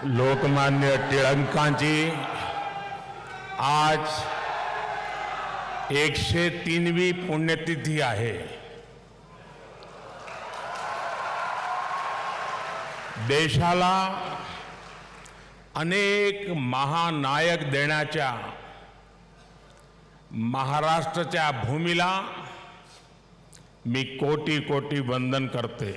लोकमान्य टिळकांची आज 103वी पुण्यतिथी आहे। देशाला अनेक महानायक देण्याच्या महाराष्ट्राच्या भूमीला मी कोटी कोटी वंदन करते।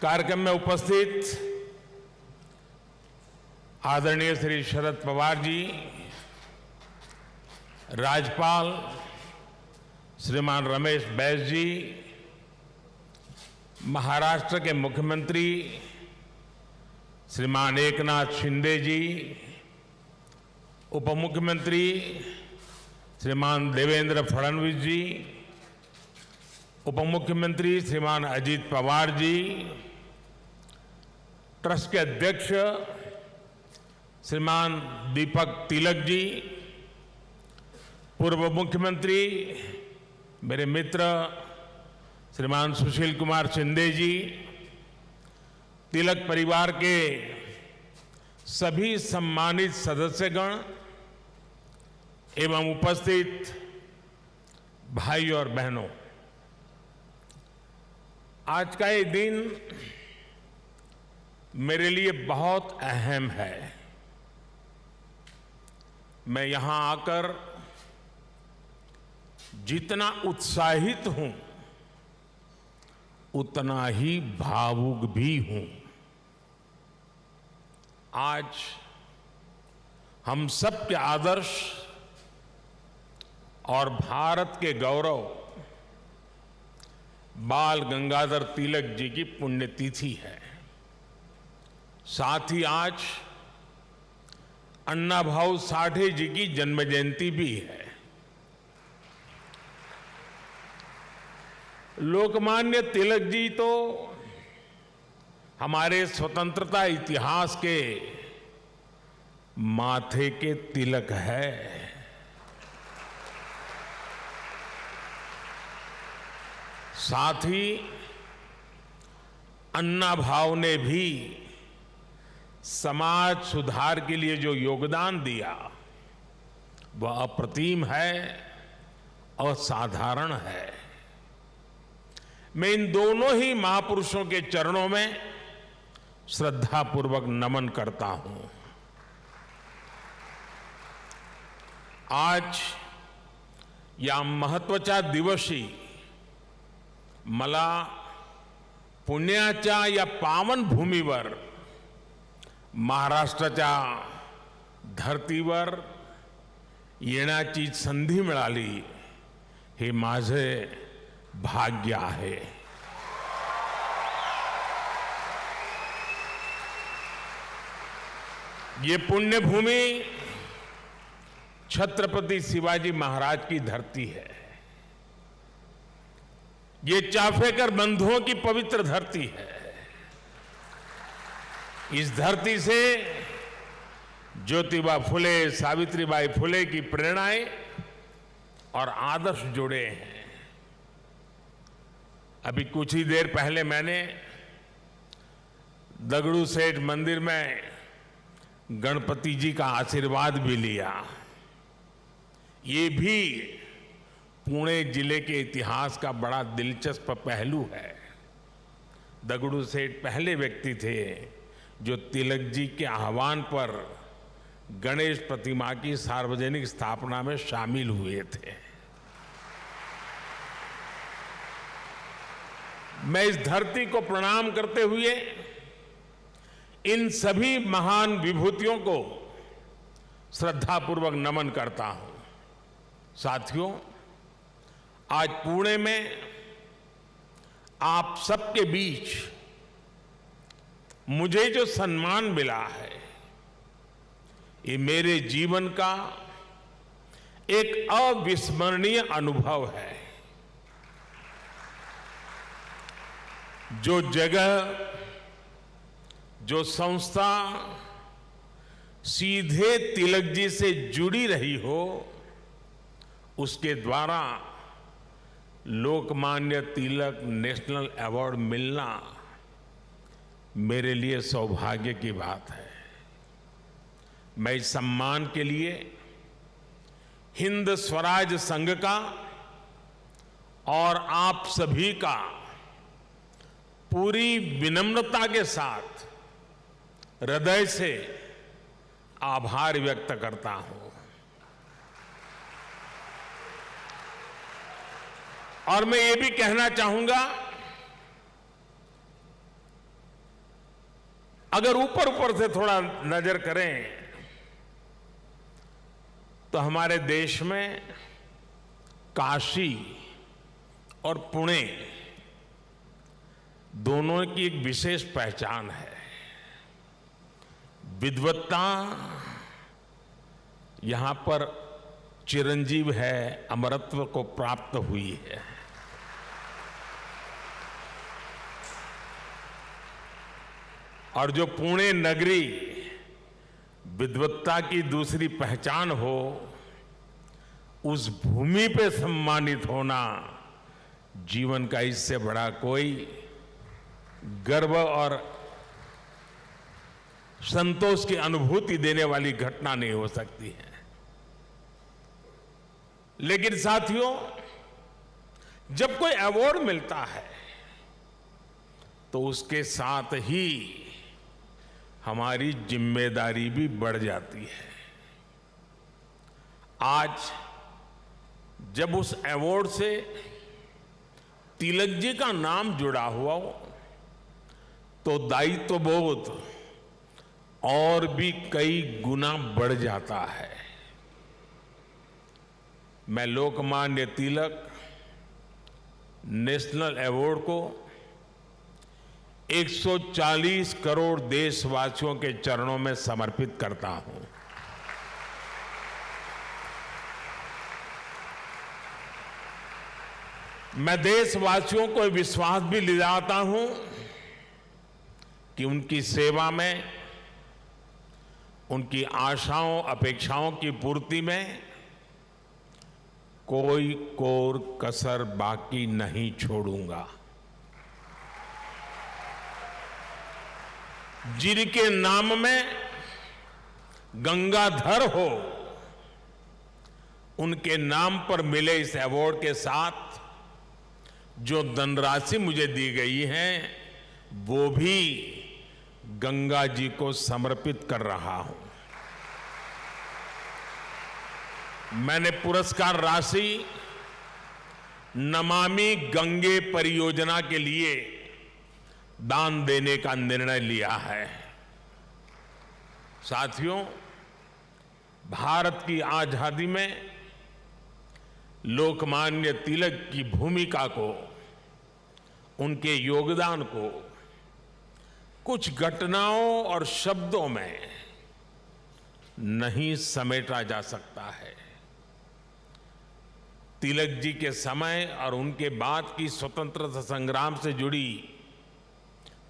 कार्यक्रम में उपस्थित आदरणीय श्री शरद पवार जी, राज्यपाल श्रीमान रमेश बैस जी, महाराष्ट्र के मुख्यमंत्री श्रीमान एकनाथ शिंदे जी, उप मुख्यमंत्री श्रीमान देवेंद्र फडणवीस जी, उप मुख्यमंत्री श्रीमान अजित पवार जी, ट्रस्ट के अध्यक्ष श्रीमान दीपक तिलक जी, पूर्व मुख्यमंत्री मेरे मित्र श्रीमान सुशील कुमार शिंदे जी, तिलक परिवार के सभी सम्मानित सदस्यगण एवं उपस्थित भाई और बहनों, आज का ये दिन मेरे लिए बहुत अहम है। मैं यहां आकर जितना उत्साहित हूं उतना ही भावुक भी हूं। आज हम सब के आदर्श और भारत के गौरव बाल गंगाधर तिलक जी की पुण्यतिथि है। साथ ही आज अन्ना भाऊ साठे जी की जन्म जयंती भी है। लोकमान्य तिलक जी तो हमारे स्वतंत्रता इतिहास के माथे के तिलक है। साथ ही अन्ना भाऊ ने भी समाज सुधार के लिए जो योगदान दिया वह अप्रतिम है, असाधारण है। मैं इन दोनों ही महापुरुषों के चरणों में श्रद्धापूर्वक नमन करता हूं। आज या महत्वाचा दिवशी मला पुण्याच्या या पावन भूमीवर महाराष्ट्राच्या धर्तीवर येण्याची संधी मिळाली, हे माझे भाग्य आहे। ये पुण्यभूमि छत्रपति शिवाजी महाराज की धरती है। ये चाफेकर बंधुओं की पवित्र धरती है। इस धरती से ज्योतिबा फुले, सावित्रीबाई फुले की प्रेरणाएं और आदर्श जुड़े हैं। अभी कुछ ही देर पहले मैंने दगड़ू सेठ मंदिर में गणपति जी का आशीर्वाद भी लिया। ये भी पुणे जिले के इतिहास का बड़ा दिलचस्प पहलू है। दगड़ू सेठ पहले व्यक्ति थे जो तिलक जी के आह्वान पर गणेश प्रतिमा की सार्वजनिक स्थापना में शामिल हुए थे। मैं इस धरती को प्रणाम करते हुए इन सभी महान विभूतियों को श्रद्धापूर्वक नमन करता हूं। साथियों, आज पुणे में आप सबके बीच मुझे जो सम्मान मिला है, ये मेरे जीवन का एक अविस्मरणीय अनुभव है। जो जगह, जो संस्था सीधे तिलक जी से जुड़ी रही हो, उसके द्वारा लोकमान्य तिलक नेशनल अवार्ड मिलना मेरे लिए सौभाग्य की बात है। मैं इस सम्मान के लिए हिंद स्वराज संघ का और आप सभी का पूरी विनम्रता के साथ हृदय से आभार व्यक्त करता हूं। और मैं ये भी कहना चाहूंगा, अगर ऊपर ऊपर से थोड़ा नजर करें तो हमारे देश में काशी और पुणे दोनों की एक विशेष पहचान है। विद्वत्ता यहां पर चिरंजीव है, अमरत्व को प्राप्त हुई है। और जो पुणे नगरी विद्वत्ता की दूसरी पहचान हो, उस भूमि पे सम्मानित होना जीवन का इससे बड़ा कोई गर्व और संतोष की अनुभूति देने वाली घटना नहीं हो सकती है। लेकिन साथियों, जब कोई अवार्ड मिलता है तो उसके साथ ही हमारी जिम्मेदारी भी बढ़ जाती है। आज जब उस अवार्ड से तिलक जी का नाम जुड़ा हुआ हो तो दायित्व बोध और भी कई गुना बढ़ जाता है। मैं लोकमान्य तिलक नेशनल अवार्ड को 140 करोड़ देशवासियों के चरणों में समर्पित करता हूं। मैं देशवासियों को विश्वास भी दिलाता हूं कि उनकी सेवा में, उनकी आशाओं अपेक्षाओं की पूर्ति में कोई कोर कसर बाकी नहीं छोड़ूंगा। जिनके नाम में गंगाधर हो, उनके नाम पर मिले इस अवार्ड के साथ जो धनराशि मुझे दी गई है वो भी गंगा जी को समर्पित कर रहा हूं। मैंने पुरस्कार राशि नमामि गंगे परियोजना के लिए दान देने का निर्णय लिया है। साथियों, भारत की आजादी में लोकमान्य तिलक की भूमिका को, उनके योगदान को कुछ घटनाओं और शब्दों में नहीं समेटा जा सकता है। तिलक जी के समय और उनके बाद की स्वतंत्रता संग्राम से जुड़ी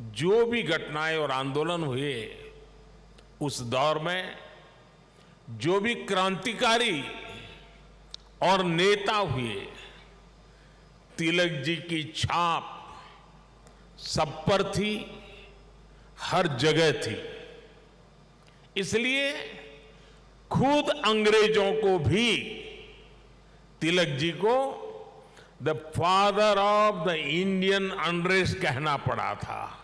जो भी घटनाएं और आंदोलन हुए, उस दौर में जो भी क्रांतिकारी और नेता हुए, तिलक जी की छाप सब पर थी, हर जगह थी। इसलिए खुद अंग्रेजों को भी तिलक जी को the father of the Indian unrest कहना पड़ा था।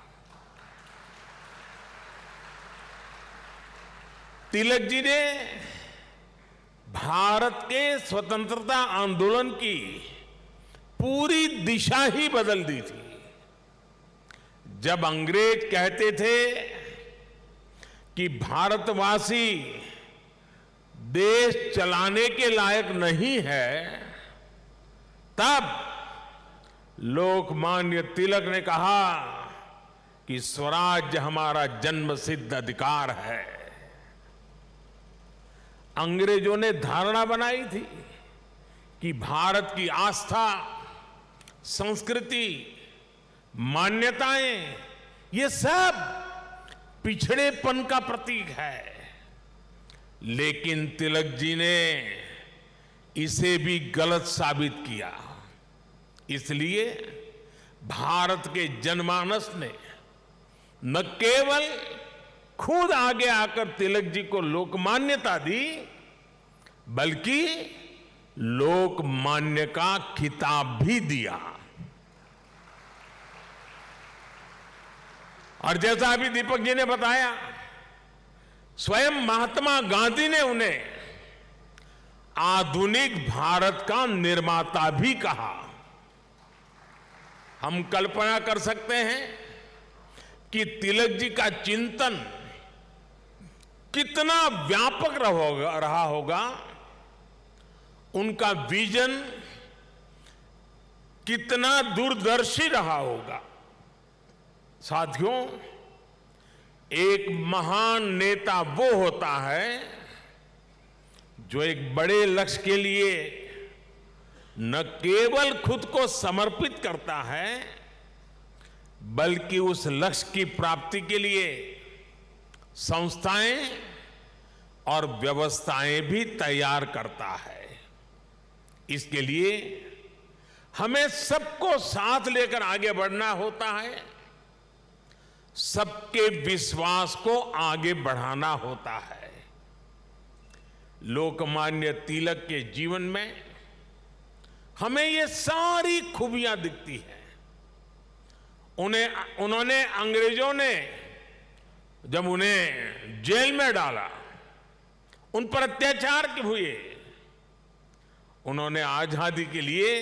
तिलक जी ने भारत के स्वतंत्रता आंदोलन की पूरी दिशा ही बदल दी थी। जब अंग्रेज कहते थे कि भारतवासी देश चलाने के लायक नहीं है, तब लोकमान्य तिलक ने कहा कि स्वराज हमारा जन्मसिद्ध अधिकार है। अंग्रेजों ने धारणा बनाई थी कि भारत की आस्था, संस्कृति, मान्यताएं, ये सब पिछड़ेपन का प्रतीक है। लेकिन तिलक जी ने इसे भी गलत साबित किया। इसलिए भारत के जनमानस ने न केवल खुद आगे आकर तिलक जी को लोकमान्यता दी, बल्कि लोकमान्य का खिताब भी दिया। और जैसा अभी दीपक जी ने बताया, स्वयं महात्मा गांधी ने उन्हें आधुनिक भारत का निर्माता भी कहा। हम कल्पना कर सकते हैं कि तिलक जी का चिंतन कितना व्यापक रहा होगा, उनका विजन कितना दूरदर्शी रहा होगा। साथियों, एक महान नेता वो होता है जो एक बड़े लक्ष्य के लिए न केवल खुद को समर्पित करता है, बल्कि उस लक्ष्य की प्राप्ति के लिए संस्थाएं और व्यवस्थाएं भी तैयार करता है। इसके लिए हमें सबको साथ लेकर आगे बढ़ना होता है, सबके विश्वास को आगे बढ़ाना होता है। लोकमान्य तिलक के जीवन में हमें ये सारी खूबियां दिखती हैं। उन्होंने अंग्रेजों ने जब उन्हें जेल में डाला, उन पर अत्याचार हुए, उन्होंने आजादी के लिए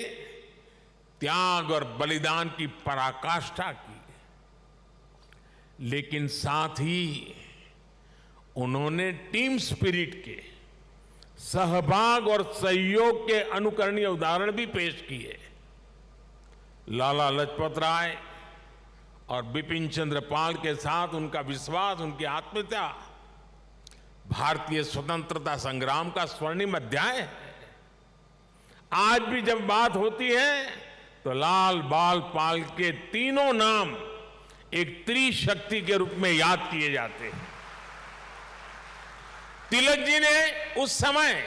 त्याग और बलिदान की पराकाष्ठा की, लेकिन साथ ही उन्होंने टीम स्पिरिट के, सहभाग और सहयोग के अनुकरणीय उदाहरण भी पेश किए। लाला लाजपत राय और बिपिन चंद्र पाल के साथ उनका विश्वास, उनकी आत्मीयता भारतीय स्वतंत्रता संग्राम का स्वर्णिम अध्याय है। आज भी जब बात होती है तो लाल बाल पाल के तीनों नाम एक त्रिशक्ति के रूप में याद किए जाते हैं। तिलक जी ने उस समय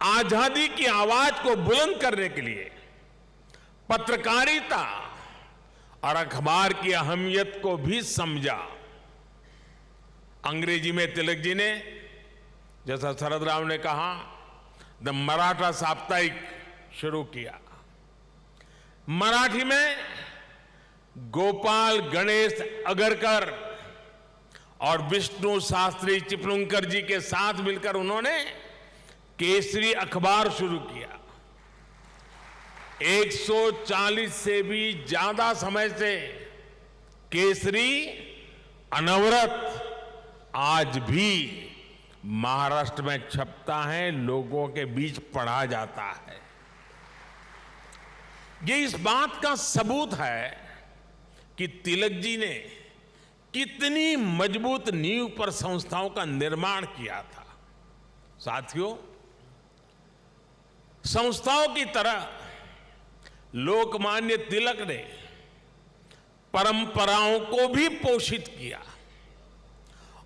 आजादी की आवाज को बुलंद करने के लिए पत्रकारिता और अखबार की अहमियत को भी समझा। अंग्रेजी में तिलक जी ने, जैसा शरद राव ने कहा, द मराठा साप्ताहिक शुरू किया। मराठी में गोपाल गणेश अगरकर और विष्णु शास्त्री चिपलुंकर जी के साथ मिलकर उन्होंने केसरी अखबार शुरू किया। 140 से भी ज्यादा समय से केसरी अनवरत आज भी महाराष्ट्र में छपता है, लोगों के बीच पढ़ा जाता है। ये इस बात का सबूत है कि तिलक जी ने कितनी मजबूत नींव पर संस्थाओं का निर्माण किया था। साथियों, संस्थाओं की तरह लोकमान्य तिलक ने परंपराओं को भी पोषित किया।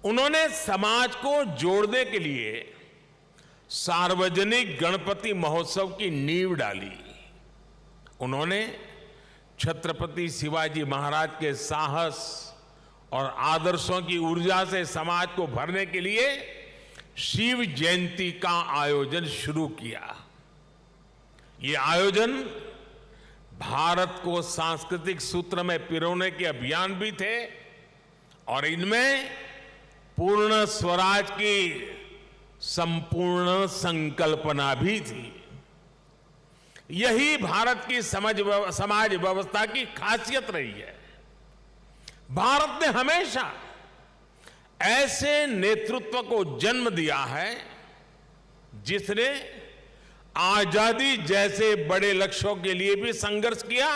उन्होंने समाज को जोड़ने के लिए सार्वजनिक गणपति महोत्सव की नींव डाली। उन्होंने छत्रपति शिवाजी महाराज के साहस और आदर्शों की ऊर्जा से समाज को भरने के लिए शिव जयंती का आयोजन शुरू किया। ये आयोजन भारत को सांस्कृतिक सूत्र में पिरोने के अभियान भी थे और इनमें पूर्ण स्वराज की संपूर्ण संकल्पना भी थी। यही भारत की समाज व्यवस्था की खासियत रही है। भारत ने हमेशा ऐसे नेतृत्व को जन्म दिया है जिसने आजादी जैसे बड़े लक्ष्यों के लिए भी संघर्ष किया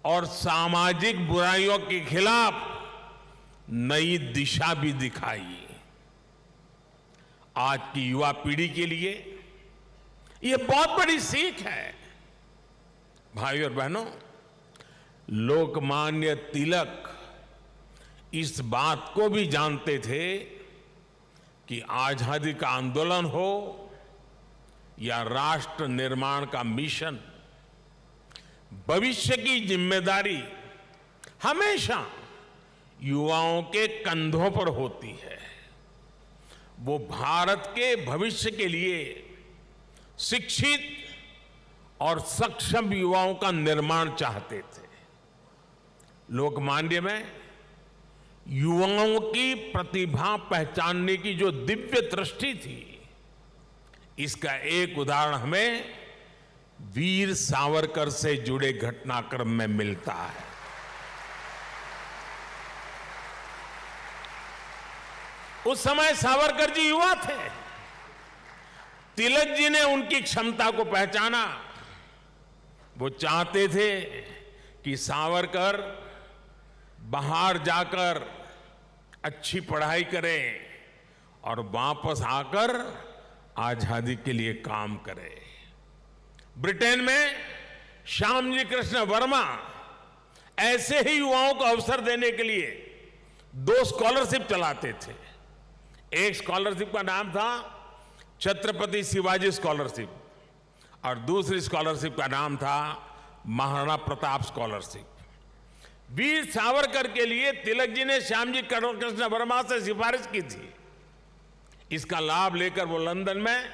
और सामाजिक बुराइयों के खिलाफ नई दिशा भी दिखाई। आज की युवा पीढ़ी के लिए यह बहुत बड़ी सीख है। भाइयों और बहनों, लोकमान्य तिलक इस बात को भी जानते थे कि आजादी का आंदोलन हो या राष्ट्र निर्माण का मिशन, भविष्य की जिम्मेदारी हमेशा युवाओं के कंधों पर होती है। वो भारत के भविष्य के लिए शिक्षित और सक्षम युवाओं का निर्माण चाहते थे। लोकमान्य में युवाओं की प्रतिभा पहचानने की जो दिव्य दृष्टि थी, इसका एक उदाहरण हमें वीर सावरकर से जुड़े घटनाक्रम में मिलता है। उस समय सावरकर जी युवा थे। तिलक जी ने उनकी क्षमता को पहचाना। वो चाहते थे कि सावरकर बाहर जाकर अच्छी पढ़ाई करें और वापस आकर आजादी के लिए काम करें। ब्रिटेन में श्यामजी कृष्ण वर्मा ऐसे ही युवाओं को अवसर देने के लिए 2 स्कॉलरशिप चलाते थे। एक स्कॉलरशिप का नाम था छत्रपति शिवाजी स्कॉलरशिप और दूसरी स्कॉलरशिप का नाम था महाराणा प्रताप स्कॉलरशिप। वीर सावरकर के लिए तिलक जी ने श्यामजी कृष्ण वर्मा से सिफारिश की थी। इसका लाभ लेकर वो लंदन में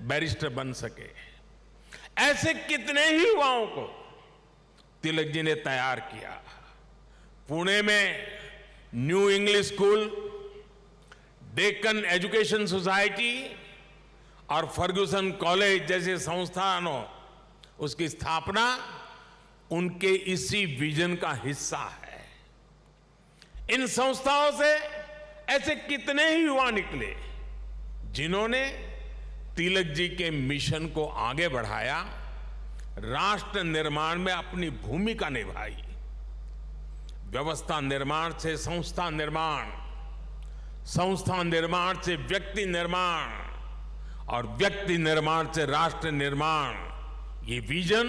बैरिस्टर बन सके। ऐसे कितने ही युवाओं को तिलक जी ने तैयार किया। पुणे में new English school, Deccan education society और फर्ग्यूसन कॉलेज जैसे संस्थानों, उसकी स्थापना उनके इसी विजन का हिस्सा है। इन संस्थाओं से ऐसे कितने ही युवा निकले जिन्होंने तिलक जी के मिशन को आगे बढ़ाया, राष्ट्र निर्माण में अपनी भूमिका निभाई। व्यवस्था निर्माण से संस्था निर्माण, संस्था निर्माण से व्यक्ति निर्माण और व्यक्ति निर्माण से राष्ट्र निर्माण, ये विजन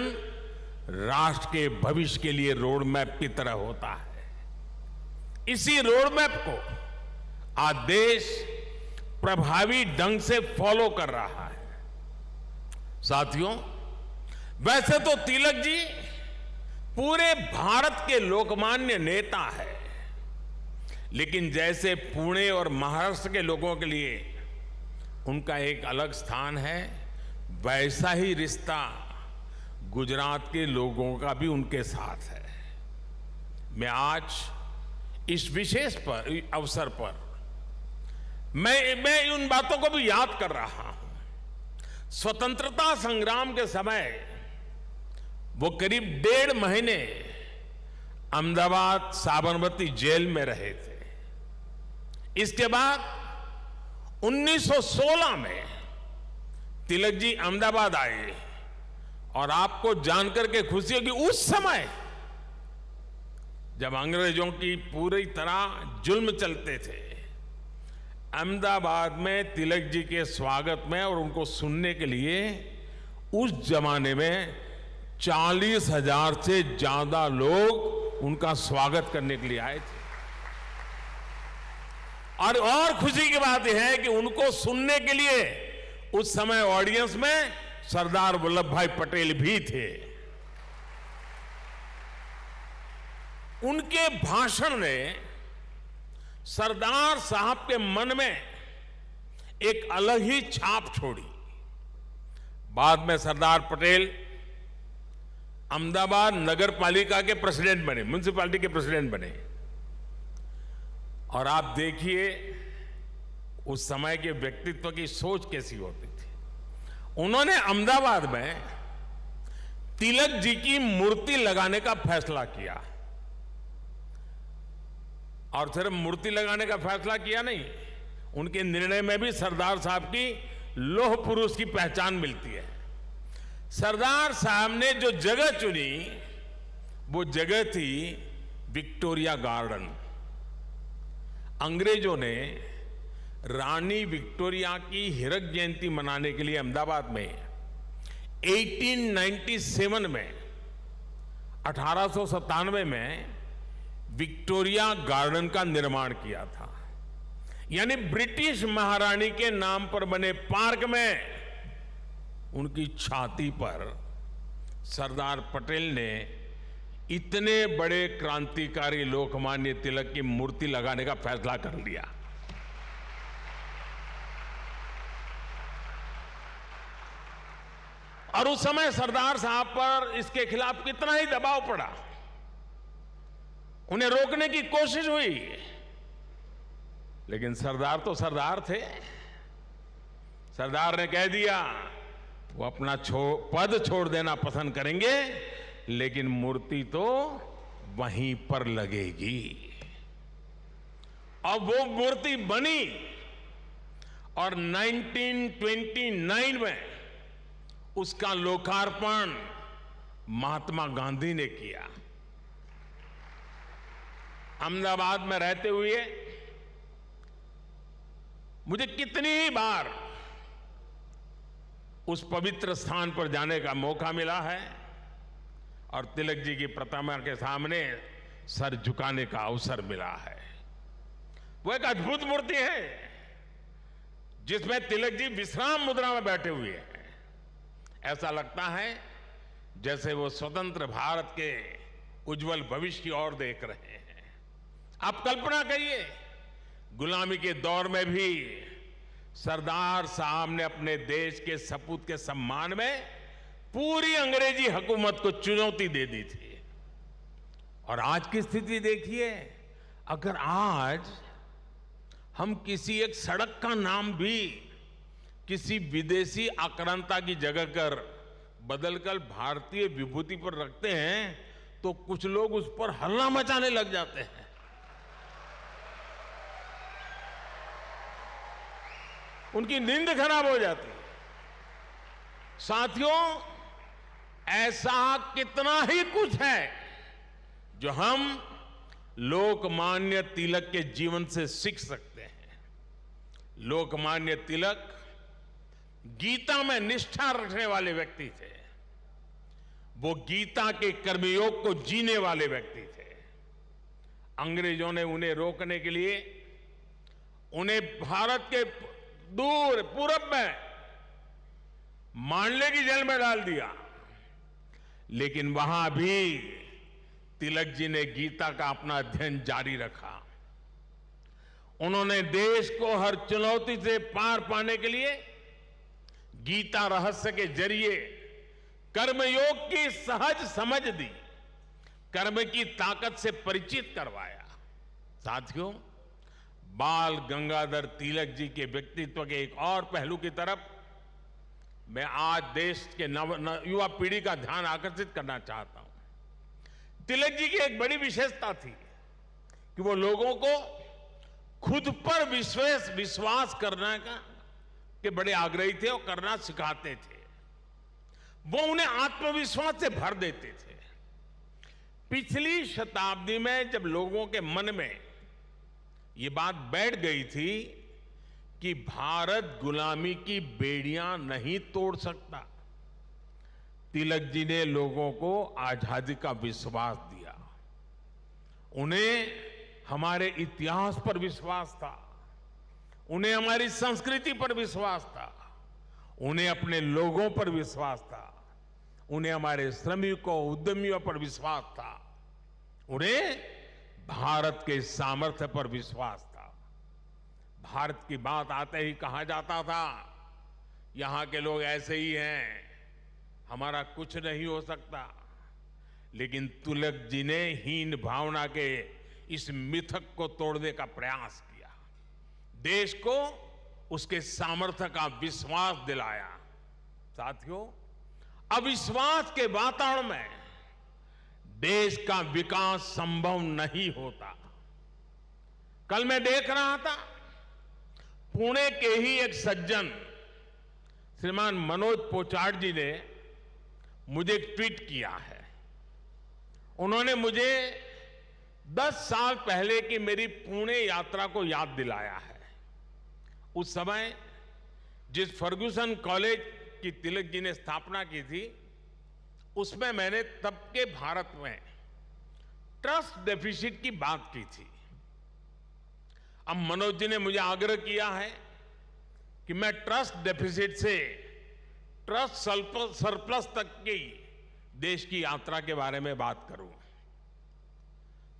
राष्ट्र के भविष्य के लिए रोड मैप की तरह होता है। इसी रोड मैप को आज देश प्रभावी ढंग से फॉलो कर रहा है। साथियों, वैसे तो तिलक जी पूरे भारत के लोकमान्य नेता है, लेकिन जैसे पुणे और महाराष्ट्र के लोगों के लिए उनका एक अलग स्थान है, वैसा ही रिश्ता गुजरात के लोगों का भी उनके साथ है। मैं आज इस विशेष अवसर पर मैं उन बातों को भी याद कर रहा हूं। स्वतंत्रता संग्राम के समय वो करीब 1.5 महीने अहमदाबाद साबरमती जेल में रहे थे। इसके बाद 1916 में तिलक जी अहमदाबाद आए और आपको जानकर के खुशी होगी, उस समय जब अंग्रेजों की पूरी तरह जुल्म चलते थे, अहमदाबाद में तिलक जी के स्वागत में और उनको सुनने के लिए उस जमाने में 40,000 से ज्यादा लोग उनका स्वागत करने के लिए आए थे। और खुशी की बात यह है कि उनको सुनने के लिए उस समय ऑडियंस में सरदार वल्लभ भाई पटेल भी थे। उनके भाषण ने सरदार साहब के मन में एक अलग ही छाप छोड़ी। बाद में सरदार पटेल अहमदाबाद नगर पालिका के प्रेसिडेंट बने, म्युनिसिपैलिटी के प्रेसिडेंट बने। और आप देखिए उस समय के व्यक्तित्व की सोच कैसी होती थी। उन्होंने अहमदाबाद में तिलक जी की मूर्ति लगाने का फैसला किया। और सिर्फ मूर्ति लगाने का फैसला किया नहीं, उनके निर्णय में भी सरदार साहब की लौह पुरुष की पहचान मिलती है। सरदार साहब ने जो जगह चुनी वो जगह थी विक्टोरिया गार्डन। अंग्रेजों ने रानी विक्टोरिया की हीरक जयंती मनाने के लिए अहमदाबाद में 1897 में 1897 में विक्टोरिया गार्डन का निर्माण किया था। यानी ब्रिटिश महारानी के नाम पर बने पार्क में उनकी छाती पर सरदार पटेल ने इतने बड़े क्रांतिकारी लोकमान्य तिलक की मूर्ति लगाने का फैसला कर लिया। और उस समय सरदार साहब पर इसके खिलाफ कितना ही दबाव पड़ा, उन्हें रोकने की कोशिश हुई, लेकिन सरदार तो सरदार थे। सरदार ने कह दिया वो अपना पद छोड़ देना पसंद करेंगे, लेकिन मूर्ति तो वहीं पर लगेगी। और वो मूर्ति बनी और 1929 में उसका लोकार्पण महात्मा गांधी ने किया। अहमदाबाद में रहते हुए मुझे कितनी ही बार उस पवित्र स्थान पर जाने का मौका मिला है और तिलक जी की प्रतिमा के सामने सर झुकाने का अवसर मिला है। वो एक अद्भुत मूर्ति है जिसमें तिलक जी विश्राम मुद्रा में बैठे हुए हैं। ऐसा लगता है जैसे वो स्वतंत्र भारत के उज्जवल भविष्य की ओर देख रहे हैं। आप कल्पना करिए, गुलामी के दौर में भी सरदार साहब ने अपने देश के सपूत के सम्मान में पूरी अंग्रेजी हुकूमत को चुनौती दे दी थी। और आज की स्थिति देखिए, अगर आज हम किसी एक सड़क का नाम भी किसी विदेशी आक्रांता की जगह कर बदलकर भारतीय विभूति पर रखते हैं तो कुछ लोग उस पर हल्ला मचाने लग जाते हैं। उनकी नींद खराब हो जाती है। साथियों, ऐसा कितना ही कुछ है जो हम लोकमान्य तिलक के जीवन से सीख सकते हैं। लोकमान्य तिलक गीता में निष्ठा रखने वाले व्यक्ति थे। वो गीता के कर्मयोग को जीने वाले व्यक्ति थे। अंग्रेजों ने उन्हें रोकने के लिए उन्हें भारत के दूर पूरब में मांडले की जेल में डाल दिया, लेकिन वहां भी तिलक जी ने गीता का अपना अध्ययन जारी रखा। उन्होंने देश को हर चुनौती से पार पाने के लिए गीता रहस्य के जरिए कर्मयोग की सहज समझ दी, कर्म की ताकत से परिचित करवाया। साथियों, बाल गंगाधर तिलक जी के व्यक्तित्व के एक और पहलू की तरफ मैं आज देश के युवा पीढ़ी का ध्यान आकर्षित करना चाहता हूं। तिलक जी की एक बड़ी विशेषता थी कि वो लोगों को खुद पर विश्वास करने के बड़े आग्रही थे और करना सिखाते थे। वो उन्हें आत्मविश्वास से भर देते थे। पिछली शताब्दी में जब लोगों के मन में ये बात बैठ गई थी कि भारत गुलामी की बेड़ियां नहीं तोड़ सकता, तिलक जी ने लोगों को आजादी का विश्वास दिया। उन्हें हमारे इतिहास पर विश्वास था, उन्हें हमारी संस्कृति पर विश्वास था, उन्हें अपने लोगों पर विश्वास था, उन्हें हमारे श्रमिकों उद्यमियों पर विश्वास था, उन्हें भारत के सामर्थ्य पर विश्वास था। भारत की बात आते ही कहा जाता था यहां के लोग ऐसे ही हैं, हमारा कुछ नहीं हो सकता। लेकिन तिलक जी ने हीन भावना के इस मिथक को तोड़ने का प्रयास किया, देश को उसके सामर्थ्य का विश्वास दिलाया। साथियों, अविश्वास के वातावरण में देश का विकास संभव नहीं होता। कल मैं देख रहा था, पुणे के ही एक सज्जन श्रीमान मनोज पोचाट जी ने मुझे एक ट्वीट किया है। उन्होंने मुझे 10 साल पहले की मेरी पुणे यात्रा को याद दिलाया है। उस समय जिस फर्ग्यूसन कॉलेज की तिलक जी ने स्थापना की थी, उसमें मैंने तब के भारत में ट्रस्ट डेफिसिट की बात की थी। अब मनोज जी ने मुझे आग्रह किया है कि मैं ट्रस्ट डेफिसिट से ट्रस्ट सरप्लस तक की देश की यात्रा के बारे में बात करूं।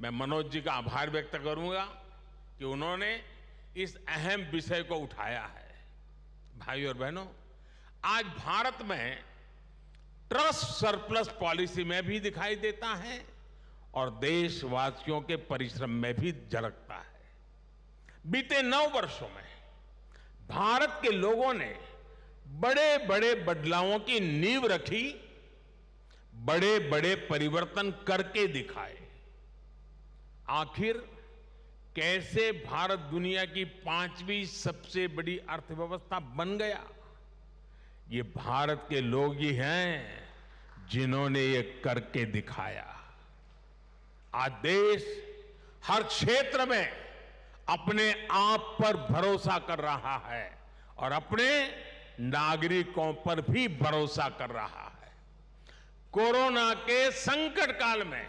मैं मनोज जी का आभार व्यक्त करूंगा कि उन्होंने इस अहम विषय को उठाया है। भाइयों और बहनों, आज भारत में ट्रस्ट सरप्लस पॉलिसी में भी दिखाई देता है और देशवासियों के परिश्रम में भी झलकता है। बीते 9 वर्षों में भारत के लोगों ने बड़े बड़े बदलावों की नींव रखी, बड़े बड़े परिवर्तन करके दिखाए। आखिर कैसे भारत दुनिया की 5वीं सबसे बड़ी अर्थव्यवस्था बन गया? ये भारत के लोग ही हैं जिन्होंने ये करके दिखाया। आज देश हर क्षेत्र में अपने आप पर भरोसा कर रहा है और अपने नागरिकों पर भी भरोसा कर रहा है। कोरोना के संकट काल में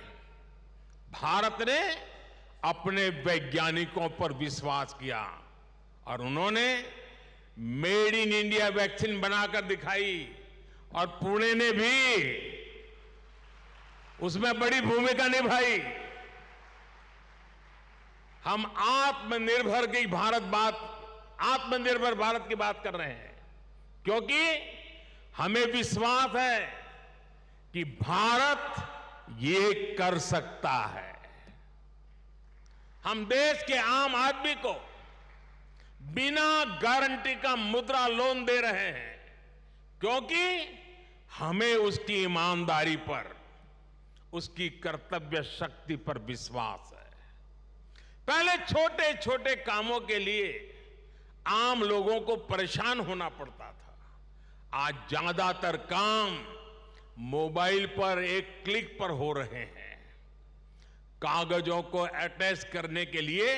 भारत ने अपने वैज्ञानिकों पर विश्वास किया और उन्होंने मेड इन इंडिया वैक्सीन बनाकर दिखाई और पुणे ने भी उसमें बड़ी भूमिका निभाई। हम आत्मनिर्भर भारत की बात कर रहे हैं क्योंकि हमें विश्वास है कि भारत ये कर सकता है। हम देश के आम आदमी को बिना गारंटी का मुद्रा लोन दे रहे हैं क्योंकि हमें उसकी ईमानदारी पर, उसकी कर्तव्य शक्ति पर विश्वास है। पहले छोटे छोटे कामों के लिए आम लोगों को परेशान होना पड़ता था। आज ज्यादातर काम मोबाइल पर एक क्लिक पर हो रहे हैं। कागजों को अटैच करने के लिए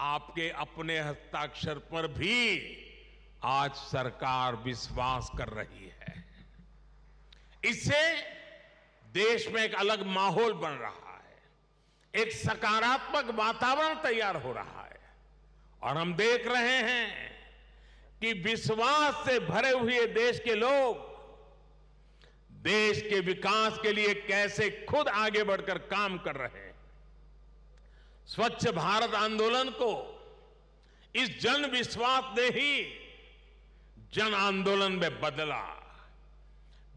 आपके अपने हस्ताक्षर पर भी आज सरकार विश्वास कर रही है। इससे देश में एक अलग माहौल बन रहा है, एक सकारात्मक वातावरण तैयार हो रहा है और हम देख रहे हैं कि विश्वास से भरे हुए देश के लोग देश के विकास के लिए कैसे खुद आगे बढ़कर काम कर रहे हैं। स्वच्छ भारत आंदोलन को इस जन विश्वास ने ही जन आंदोलन में बदला।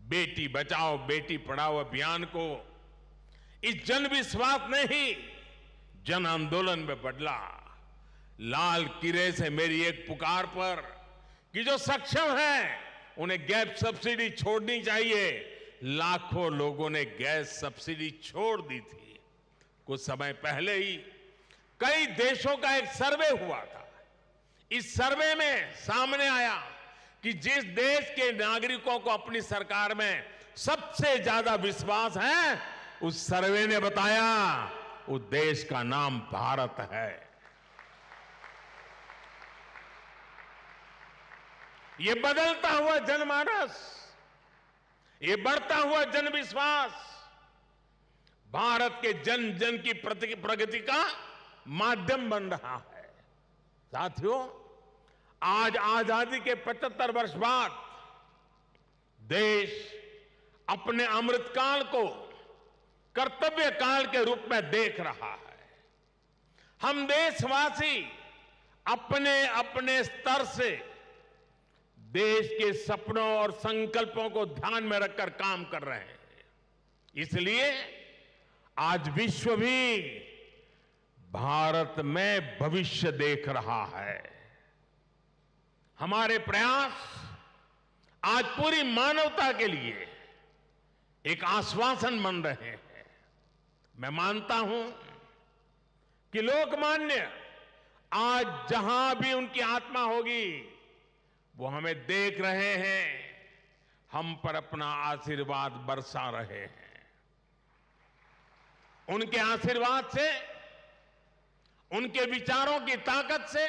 बेटी बचाओ बेटी पढ़ाओ अभियान को इस जन विश्वास ने ही जन आंदोलन में बदला। लाल किले से मेरी एक पुकार पर कि जो सक्षम है उन्हें गैस सब्सिडी छोड़नी चाहिए, लाखों लोगों ने गैस सब्सिडी छोड़ दी थी। कुछ समय पहले ही कई देशों का एक सर्वे हुआ था। इस सर्वे में सामने आया कि जिस देश के नागरिकों को अपनी सरकार में सबसे ज्यादा विश्वास है, उस सर्वे ने बताया उस देश का नाम भारत है। ये बदलता हुआ जनमानस, ये बढ़ता हुआ जनविश्वास भारत के जन जन की प्रगति का माध्यम बन रहा है। साथियों, आज आजादी के 75 वर्ष बाद देश अपने अमृतकाल को कर्तव्य काल के रूप में देख रहा है। हम देशवासी अपने अपने स्तर से देश के सपनों और संकल्पों को ध्यान में रखकर काम कर रहे हैं। इसलिए आज विश्व भी भारत में भविष्य देख रहा है। हमारे प्रयास आज पूरी मानवता के लिए एक आश्वासन बन रहे हैं। मैं मानता हूं कि लोकमान्य आज जहां भी उनकी आत्मा होगी वो हमें देख रहे हैं, हम पर अपना आशीर्वाद बरसा रहे हैं। उनके आशीर्वाद से, उनके विचारों की ताकत से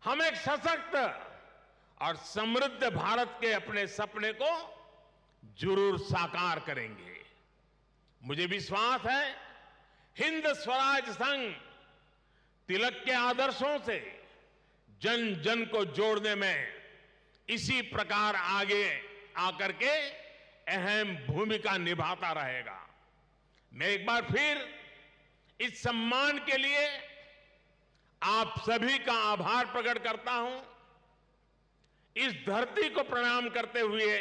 हम एक सशक्त और समृद्ध भारत के अपने सपने को जरूर साकार करेंगे। मुझे विश्वास है हिंद स्वराज संघ तिलक के आदर्शों से जन जन को जोड़ने में इसी प्रकार आगे आकर के अहम भूमिका निभाता रहेगा। मैं एक बार फिर इस सम्मान के लिए आप सभी का आभार प्रकट करता हूं। इस धरती को प्रणाम करते हुए,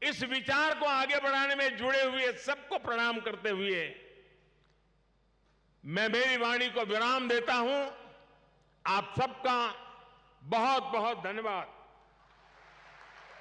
इस विचार को आगे बढ़ाने में जुड़े हुए सबको प्रणाम करते हुए मैं मेरी वाणी को विराम देता हूं। आप सबका बहुत बहुत धन्यवाद।